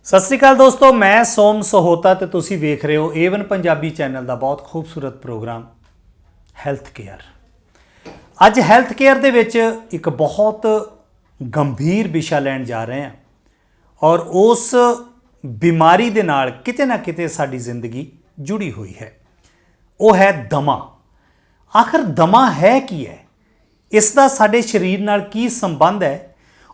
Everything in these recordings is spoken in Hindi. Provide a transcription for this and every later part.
ਸਤਿ ਸ੍ਰੀ ਅਕਾਲ ਦੋਸਤੋ, ਮੈਂ ਸੋਮ ਸਹੋਤਾ ਤੇ ਤੁਸੀਂ ਵੇਖ ਰਹੇ ਹੋ ਏਵਨ ਪੰਜਾਬੀ ਚੈਨਲ ਦਾ ਬਹੁਤ ਖੂਬਸੂਰਤ ਪ੍ਰੋਗਰਾਮ ਹੈਲਥ ਕੇਅਰ। ਅੱਜ ਹੈਲਥ ਕੇਅਰ ਦੇ ਵਿੱਚ ਇੱਕ ਬਹੁਤ ਗੰਭੀਰ ਵਿਸ਼ਾ ਲੈਣ ਜਾ ਰਹੇ ਹਾਂ ਔਰ ਉਸ ਬਿਮਾਰੀ ਦੇ ਨਾਲ ਕਿਤੇ ਨਾ ਕਿਤੇ ਸਾਡੀ ਜ਼ਿੰਦਗੀ ਜੁੜੀ ਹੋਈ ਹੈ। ਉਹ ਹੈ ਦਮਾ। ਆਖਰ ਦਮਾ ਹੈ ਕੀ ਹੈ, ਇਸ ਦਾ ਸਾਡੇ ਸਰੀਰ ਨਾਲ ਕੀ ਸੰਬੰਧ ਹੈ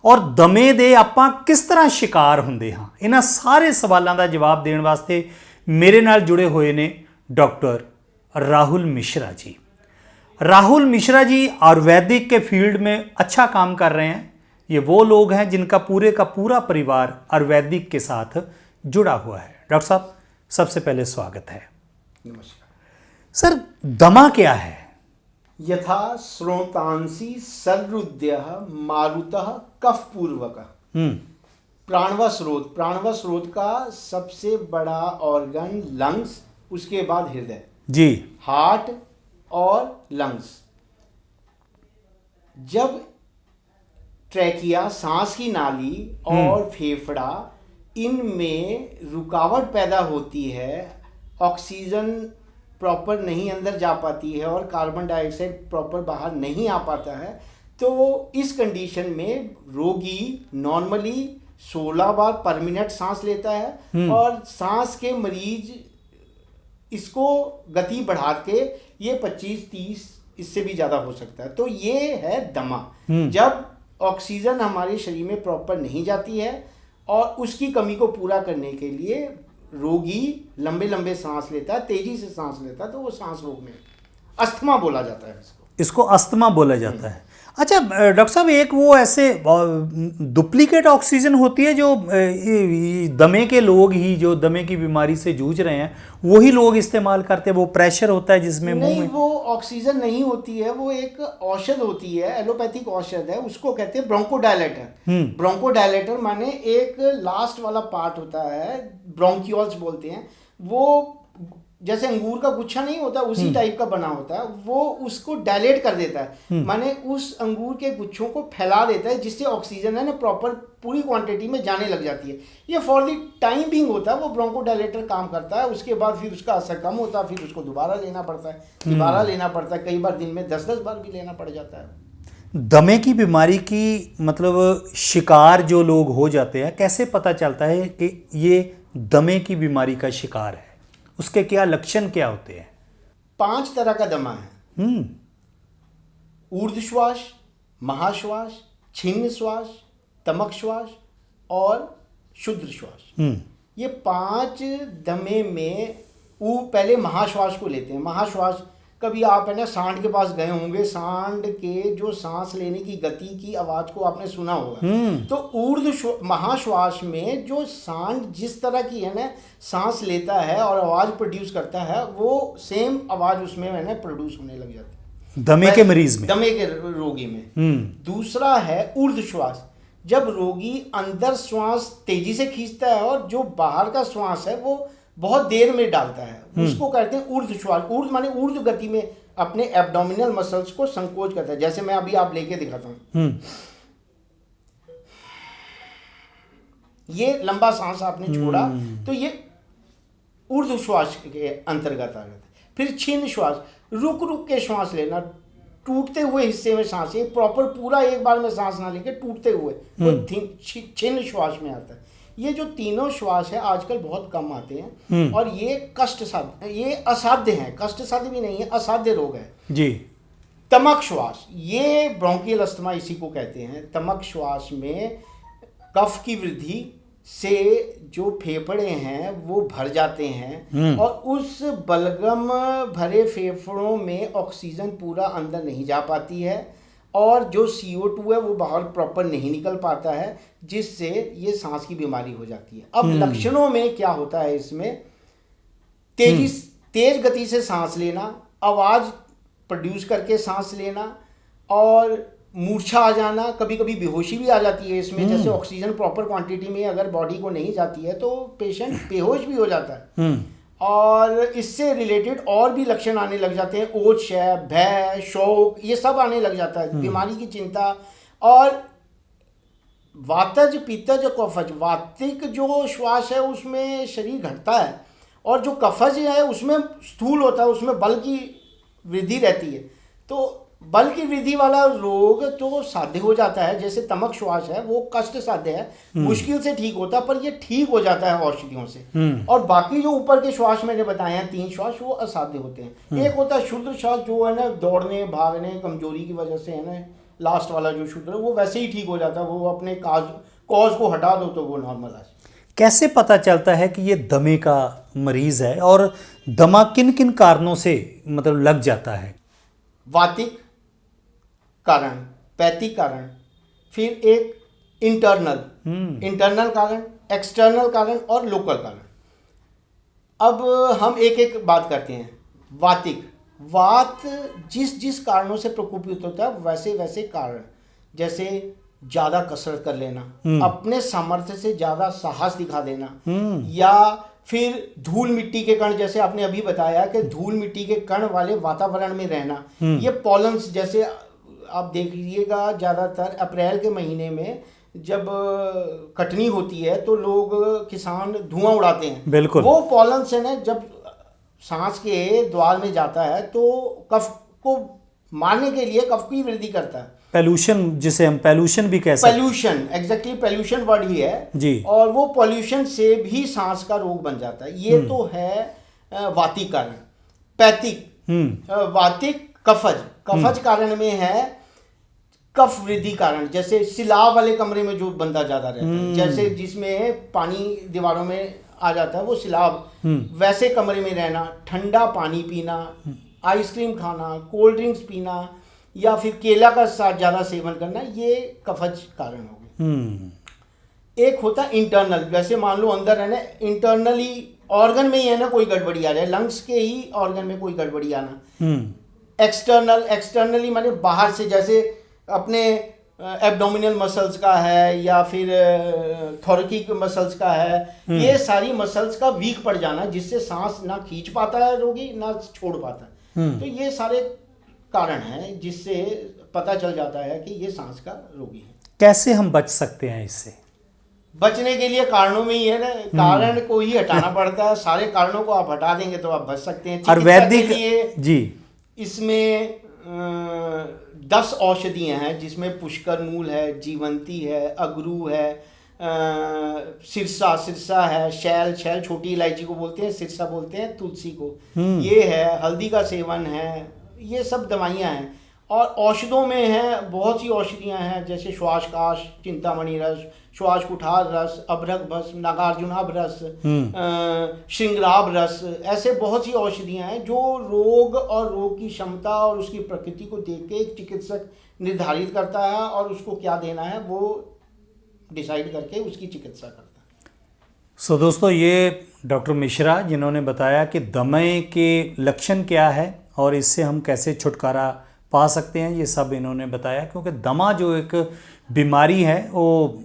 ਔਰ ਦਮੇ ਦੇ ਆਪਾਂ ਕਿਸ ਤਰ੍ਹਾਂ ਸ਼ਿਕਾਰ ਹੁੰਦੇ ਹਾਂ। ਇਹਨਾਂ ਸਾਰੇ ਸਵਾਲਾਂ ਦਾ ਜਵਾਬ ਦੇਣ ਵਾਸਤੇ ਮੇਰੇ ਨਾਲ जुड़े हुए ने डॉक्टर राहुल मिश्रा जी। राहुल मिश्रा जी आयुर्वेदिक के फील्ड में अच्छा काम कर रहे हैं। ये वो लोग हैं जिनका का पूरा परिवार आयुर्वेदिक के साथ जुड़ा हुआ है। डॉक्टर साहब, सबसे पहले स्वागत है। नमस्कार सर, दमा क्या है? यथा श्रोतांसी सर्वृद्यः मारुतः कफपूर्वकः। प्राणव स्रोत का सबसे बड़ा ऑर्गन लंग्स, उसके बाद हृदय जी, हार्ट और लंग्स। जब ट्रैकिया सांस की नाली और फेफड़ा इनमें रुकावट पैदा होती है, ऑक्सीजन प्रॉपर नहीं अंदर जा पाती है और कार्बन डाइऑक्साइड प्रॉपर बाहर नहीं आ पाता है, तो इस कंडीशन में रोगी नॉर्मली 16 बार पर मिनट सांस लेता है और सांस के मरीज इसको गति बढ़ा के ये 25-30 इससे भी ज़्यादा हो सकता है। तो ये है दमा। जब ऑक्सीजन हमारे शरीर में प्रॉपर नहीं जाती है और उसकी कमी को पूरा करने के लिए रोगी लंबे लंबे सांस लेता है, तेजी से सांस लेता है, तो वो सांस रोग में अस्थमा बोला जाता है। इसको अस्थमा बोला जाता है। अच्छा डॉक्टर साहब, एक वो ऐसे डुप्लीकेट ऑक्सीजन होती है जो दमे के लोग ही, जो दमे की बीमारी से जूझ रहे हैं, वही लोग इस्तेमाल करते हैं। वो प्रेशर होता है जिसमें मुंह में, वो ऑक्सीजन नहीं होती है, वो एक औषध होती है, एलोपैथिक औषध है, उसको कहते हैं ब्रोंकोडायलेटर। ब्रोंकोडायलेटर माने एक लास्ट वाला पार्ट होता है, ब्रोंकियोल्स बोलते हैं, वो जैसे अंगूर का गुच्छा नहीं होता उसी टाइप का बना होता है, वो उसको डायलेट कर देता है, माने उस अंगूर के गुच्छों को फैला देता है, जिससे ऑक्सीजन है ना प्रॉपर पूरी क्वांटिटी में जाने लग जाती है। ये फॉर द टाइम बिंग होता है, वो ब्रोंकोडायलेटर काम करता है। उसके बाद फिर उसका असर कम होता है, फिर उसको दोबारा लेना पड़ता है, कई बार दिन में 10-10 बार भी लेना पड़ जाता है। दमे की बीमारी की मतलब शिकार जो लोग हो जाते हैं, कैसे पता चलता है कि ये दमे की बीमारी का शिकार है? उसके क्या लक्षण क्या होते हैं? 5 तरह का दमा है। ऊर्ध्व श्वास, महाश्वास, छिन्न श्वास, तमक श्वास और शुद्ध श्वास। ये 5 दमे में पहले महाश्वास को लेते हैं। महाश्वास, कभी आप है ना सांड के पास गए होंगे, सांड के जो सांस लेने की गति की आवाज को आपने सुना होगा। तो महाश्वास में जो सांड जिस तरह की है ना सांस लेता है और आवाज प्रोड्यूस करता है, वो सेम आवाज उसमें है ना प्रोड्यूस होने लग जाती है दमे के मरीज में, दमे के रोगी में। दूसरा है ऊर्ध्व श्वास। जब रोगी अंदर श्वास तेजी से खींचता है और जो बाहर का श्वास है वो बहुत देर में डालता है, उसको कहते हैं ऊर्ध्व श्वास। ऊर्ध्व माने ऊर्ध्व गति में अपने एब्डोमिनल मसल्स को संकोच करता है। जैसे मैं अभी आप लेके दिखाता हूं, ये लंबा सांस आपने छोड़ा तो ये ऊर्ध्व श्वास के अंतर्गत आ जाता है। फिर छिन्न श्वास, रुक रुक के श्वास लेना, टूटते हुए हिस्से में सांस, ये प्रॉपर पूरा एक बार में सांस ना लेके टूटते हुए वो छिन्न श्वास में आता है। ये जो तीनों श्वास है आजकल बहुत कम आते हैं और ये ये असाध्य हैं, कष्ट साध्य भी नहीं है, असाध्य रोग है जी। तमक श्वास, ये ब्रोंकियल अस्थमा इसी को कहते हैं। तमक श्वास में कफ की वृद्धि से जो फेफड़े हैं वो भर जाते हैं और उस बलगम भरे फेफड़ों में ऑक्सीजन पूरा अंदर नहीं जा पाती है और जो CO2 है वो बाहर प्रॉपर नहीं निकल पाता है, जिससे ये सांस की बीमारी हो जाती है। अब लक्षणों में क्या होता है, इसमें तेज गति से सांस लेना, आवाज प्रोड्यूस करके सांस लेना और मूर्छा आ जाना, कभी कभी बेहोशी भी आ जाती है इसमें। जैसे ऑक्सीजन प्रॉपर क्वांटिटी में अगर बॉडी को नहीं जाती है तो पेशेंट बेहोश भी हो जाता है। और इससे रिलेटेड और भी लक्षण आने लग जाते हैं, ओज, भय, शोक, ये सब आने लग जाता है, बीमारी की चिंता। और वातज पित्तज और कफज, वातिक जो श्वास है उसमें शरीर घटता है, और जो कफज है उसमें स्थूल होता है, उसमें बल की वृद्धि रहती है। तो बल की वृद्धि वाला रोग तो साध्य हो जाता है, जैसे तमक श्वास है वो कष्ट साध्य है, मुश्किल से ठीक होता है, पर ये ठीक हो जाता है औषधियों से। और बाकी जो ऊपर के श्वास मैंने बताए हैं 3 श्वास, वो असाध्य होते हैं। एक होता है शुद्ध श्वास, जो है ना दौड़ने भागने कमजोरी की वजह से है ना, लास्ट वाला जो शुद्ध है वो वैसे ही ठीक हो जाता है, वो अपने कॉज को हटा दो तो वो नॉर्मल आ जाए। कैसे पता चलता है कि ये दमे का मरीज है, और दमा किन किन कारणों से मतलब लग जाता है? वातिक कारण, पैथिक कारण, फिर एक इंटरनल कारण, एक्सटर्नल कारण और लोकल कारण। अब हम एक एक बात करते हैं। वातिक, वात जिस जिस कारणों से प्रकोपित होता है वैसे वैसे कारण, जैसे ज़्यादा कसरत कर लेना, अपने सामर्थ्य से ज़्यादा साहस दिखा देना, या फिर धूल मिट्टी के कण, जैसे आपने अभी बताया कि धूल मिट्टी के कण वाले वातावरण में रहना, ये पॉलन्स, जैसे आप देखिएगा ज़्यादातर अप्रैल के महीने में जब कटनी होती है तो लोग किसान धुआं उड़ाते हैं, बिल्कुल, वो पॉलन्स है ना, जब सांस के द्वार में जाता है तो कफ को मारने के लिए कफ की वृद्धि करता है। पॉल्यूशन, जिसे हम पॉल्यूशन भी कह सकते हैं। पॉल्यूशन, एग्जैक्टली पॉल्यूशन वर्ड ही है जी। और वो पॉल्यूशन से भी सांस का रोग बन जाता है। ये तो है वातिक कारण। पैथिक, वातिक कफज कारण में है कफ वृद्धि कारण, जैसे सिलाब वाले कमरे में जो बंदा ज्यादा रहता है, जैसे जिसमें पानी दीवारों में आ जाता है वो सिलाब, वैसे कमरे में रहना, ठंडा पानी पीना, आइसक्रीम खाना, कोल्ड ड्रिंक्स पीना, या फिर केला का साथ ज़्यादा सेवन करना, ये कफज कारण हो गए। एक होता है इंटरनल, वैसे मान लो अंदर है ना, इंटरनली ऑर्गन में ही है ना कोई गड़बड़ी आ जाए, लंग्स के ही ऑर्गन में कोई गड़बड़ी आना। एक्सटर्नली माने बाहर से, जैसे अपने एब्डोमिनल मसल्स का है या फिर थोरैकिक मसल्स का है, ये सारी मसल्स का वीक पड़ जाना, जिससे सांस ना खींच पाता है रोगी ना छोड़ पाता है। तो ये सारे कारण है जिससे पता चल जाता है कि ये सांस का रोगी है। कैसे हम बच सकते हैं इससे? बचने के लिए कारणों में ही है ना, कारण को ही हटाना पड़ता है। सारे कारणों को आप हटा देंगे तो आप बच सकते हैं। और वैदिक जी, इसमें 10 औषधियाँ हैं, जिसमें पुष्कर मूल है, जीवंती है, अगरू है, सिरसा है, शैल छोटी इलायची को बोलते हैं, सिरसा बोलते हैं तुलसी को, ये है, हल्दी का सेवन है, ये सब दवाइयाँ हैं। और औषधों में है बहुत सी औषधियाँ हैं, जैसे श्वासकाश, चिंतामणि रस, श्वास कुठार रस, अभ्रक भस्म, नागार्जुनाभ रस, श्रृंगराभ रस, ऐसे बहुत सी औषधियाँ हैं जो रोग और रोग की क्षमता और उसकी प्रकृति को देख के एक चिकित्सक निर्धारित करता है, और उसको क्या देना है वो डिसाइड करके उसकी चिकित्सा करता है। सो दोस्तों, ये डॉक्टर मिश्रा जिन्होंने बताया कि दमे के लक्षण क्या है और इससे हम कैसे छुटकारा पा सकते हैं, ये सब इन्होंने बताया। क्योंकि दमा जो एक बीमारी है वो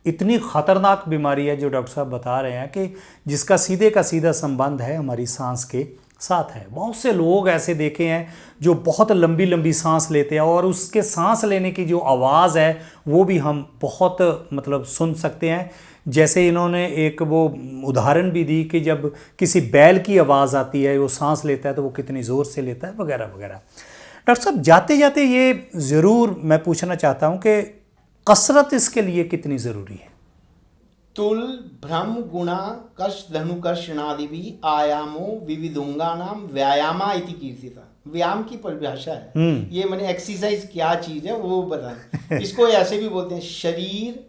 इतनी ख़तरनाक बीमारी है जो डॉक्टर साहब बता रहे हैं कि जिसका सीधे का सीधा संबंध है हमारी सांस के साथ है। बहुत से लोग ऐसे देखे हैं जो बहुत लंबी लंबी सांस लेते हैं, और उसके सांस लेने की जो आवाज़ है वो भी हम बहुत मतलब सुन सकते हैं। जैसे इन्होंने एक वो उदाहरण भी दी कि जब किसी बैल की आवाज़ आती है, वो सांस लेता है तो वो कितनी ज़ोर से लेता है, वगैरह वगैरह। डॉक्टर साहब, जाते जाते ये ज़रूर मैं पूछना चाहता हूँ कि कसरत इसके लिए कितनी ज़रूरी है? तुल भ्रम गुणा कश धनुकर्षणादिभि आयामो विविधोंगानाम व्यायामा इति कीर्तिता। व्यायाम की परिभाषा है ये, मैंने एक्सरसाइज क्या चीज़ है वो बताएं। इसको ऐसे भी बोलते हैं, शरीर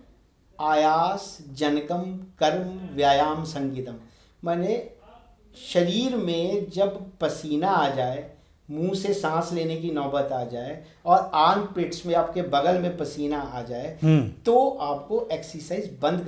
आयास जनकम कर्म व्यायाम संगीतम। माने शरीर में जब पसीना आ जाए, मुंह से सांस लेने की नौबत आ जाए और आर्म पिट्स में आपके बगल में पसीना आ जाए, तो आपको एक्सरसाइज बंद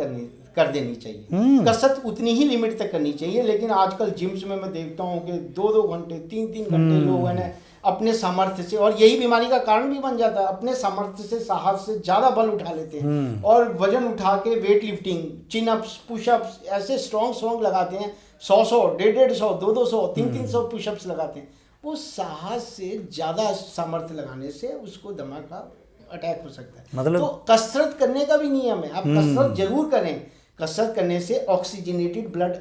कर देनी चाहिए। कसरत उतनी ही लिमिट तक करनी चाहिए। लेकिन आजकल जिम्स में मैं देखता हूँ कि 2-2 घंटे 3-3 घंटे लोग है ना अपने सामर्थ्य से, और यही बीमारी का कारण भी बन जाता है, अपने सामर्थ्य से साहस से ज़्यादा बल उठा लेते हैं और वजन उठा के weight lifting, chin ups, pushups ऐसे स्ट्रॉन्ग लगाते हैं। 100-100, 150-150, 200-200, 300-300 पुशअप्स लगाते हैं। वो साहस से ज़्यादा सामर्थ्य लगाने से उसको दमा का अटैक हो सकता है। मतलब तो कसरत करने का भी नियम है, आप कसरत जरूर करें। कसरत करने से ऑक्सीजनेटेड ब्लड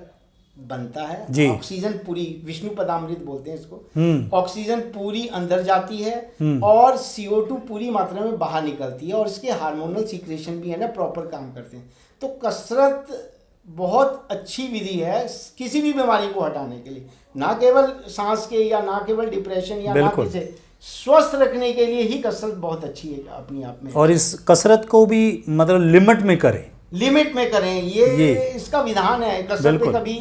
बनता जी। है, ऑक्सीजन पूरी, विष्णु पदामृत बोलते हैं इसको, ऑक्सीजन पूरी अंदर जाती है और CO2 पूरी मात्रा में बाहर निकलती है, और इसके हार्मोनल सीक्रेशन भी है ना प्रॉपर काम करते हैं। तो कसरत बहुत अच्छी विधि है किसी भी बीमारी को हटाने के लिए, ना केवल सांस के या ना केवल डिप्रेशन या ना बिल्कुल। किसी, स्वस्थ रखने के लिए ही कसरत बहुत अच्छी है अपनी आप में। और इस कसरत को भी मतलब लिमिट में करें, लिमिट में करें, ये इसका विधान है। कसरत पे कभी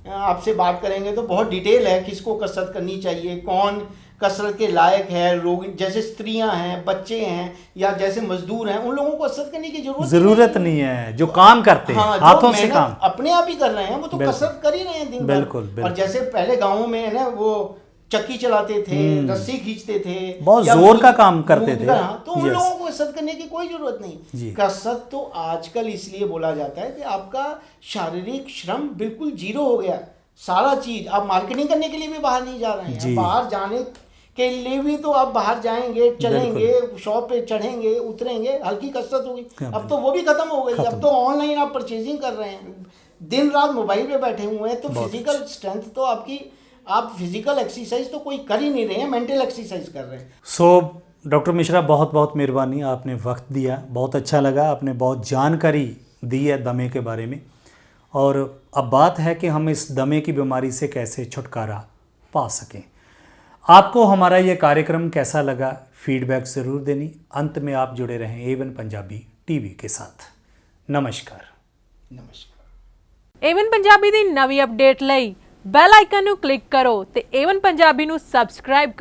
आपसे बात करेंगे तो बहुत डिटेल है, किसको कसरत करनी चाहिए, कौन कसरत के लायक है, रोगी जैसे स्त्रियां हैं, बच्चे हैं या जैसे मजदूर हैं, उन लोगों को कसरत करने की जरूरत नहीं है। जो काम करते हैं, हाँ, हाथों से काम अपने आप ही कर रहे हैं, वो तो कसरत कर ही रहे हैं दिन भर। बिल्कुल। और जैसे पहले गाँवों में है ना, वो चक्की चलाते थे, रस्सी खींचते थे, बहुत जोर का काम करते थे, तो उन लोगों को कसरत करने की कोई जरूरत नहीं। कसरत तो आजकल इसलिए बोला जाता है कि आपका शारीरिक श्रम बिल्कुल जीरो हो गया। सारा चीज, आप मार्केटिंग करने के लिए भी बाहर नहीं जा रहे हैं, बाहर जाने के लिए भी तो आप बाहर जाएंगे, चलेंगे, शॉप पे चढ़ेंगे, उतरेंगे, हल्की कसरत होगी। अब तो वो भी खत्म हो गई, अब तो ऑनलाइन आप परचेजिंग कर रहे हैं, दिन रात मोबाइल पे बैठे हुए हैं, तो फिजिकल स्ट्रेंथ तो आपकी, आप फिजिकल एक्सरसाइज तो कोई कर ही नहीं रहे हैं, मेंटल एक्सरसाइज कर रहे हैं। सो डॉक्टर मिश्रा, बहुत बहुत मेहरबानी, आपने वक्त दिया, बहुत अच्छा लगा, आपने बहुत जानकारी दी है दमे के बारे में। और अब बात है कि हम इस दमे की बीमारी से कैसे छुटकारा पा सकें। आपको हमारा ये कार्यक्रम कैसा लगा, फीडबैक ज़रूर देनी। अंत में आप जुड़े रहें A1 पंजाबी टीवी के साथ। नमस्कार। A1 ਪੰਜਾਬੀ ਦੀ ਨਵੀਂ ਅਪਡੇਟ ਲਈ ਬੈਲ ਆਈਕਨ ਨੂੰ ਕਲਿੱਕ ਕਰੋ ਤੇ A1 ਪੰਜਾਬੀ ਨੂੰ ਸਬਸਕ੍ਰਾਈਬ ਕਰੋ।